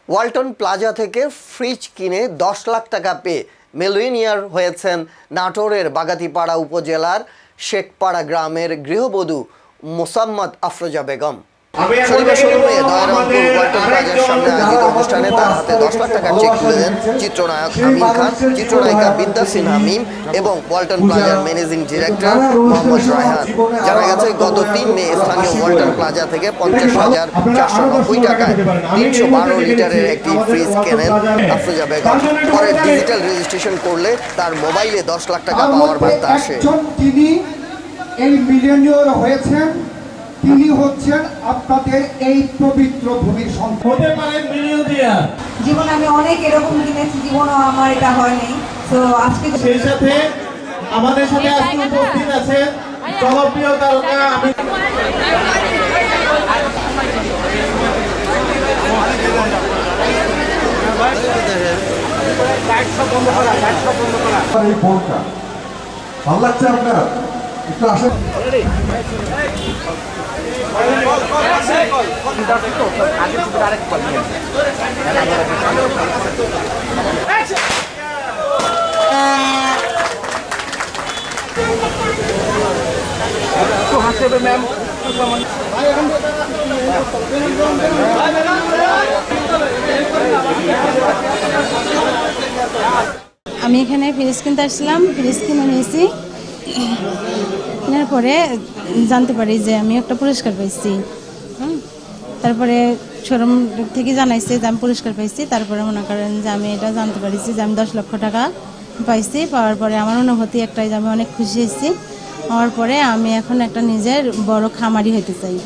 Walton plaza থেকে fridge কিনে ১০ লাখ টাকা পেয়ে মিলিয়নিয়ার হয়েছেন নাটোরের বাগাতিপাড়া উপজেলার শেখপাড়া গ্রামের গৃহবধূ মোসাম্মদ আফরোজা বেগম। শনিবার ১৬ মে দয়ারামপুর ওয়ালটন প্লাজার সামনে আয়োজিত অনুষ্ঠানে তার হাতে ১০ লাখ টাকার চেক তুলে দেন চিত্রনায়ক আমিন খান, চিত্রনায়িকা বিদ্যা সিনহা মিম এবং ওয়ালটন প্লাজার ম্যানেজিং ডিরেক্টর মোহাম্মদ রায়হান। জানা গেছে, গত ৩ মে স্থানীয় ওয়ালটন প্লাজা থেকে ৫০,৪৯০ টাকায় ৩১২ লিটারের একটি ফ্রিজ কেনেন আফরোজা বেগম। পরে ডিজিটাল রেজিস্ট্রেশন করলে তার মোবাইলে ১০ লাখ টাকা পাওয়ার বার্তা আসে। তিনি এই মিলিয়নিয়ার হয়েছেন, তিনি হচ্ছেন আপনাদের এই পবিত্র ভূমির সন্তান। হতে পারেন মিলিয়নিয়ার। জীবনে আমি অনেক এরকম কিনেছি, জীবনও আমার এটা হয়নি। তো আজকে সেই সাথে আমাদের সাথে আজকে উপস্থিত আছে জনপ্রিয় তারকা আমি এই ফোনটা ভালো লাগছে আপনার? একটু আসেন। আমি এখানে ফ্রিজ কিনতে আসছিলাম, ফ্রিজ কিনে নিয়েছি। কেনার পরে জানতে পারি যে আমি একটা পুরস্কার পাইছি। তারপরে শোরুম থেকে জানাইছে যে আমি পুরস্কার পাইছি। তারপরে মনে করেন যে আমি এটা জানতে পারিছি যে আমি ১০ লক্ষ টাকা পাইছি। পাওয়ার পরে আমার অনুভূতি একটাই যে আমি অনেক খুশি হয়েছি। হওয়ার পরে আমি এখন একটা নিজের বড় খামারি হতে চাই।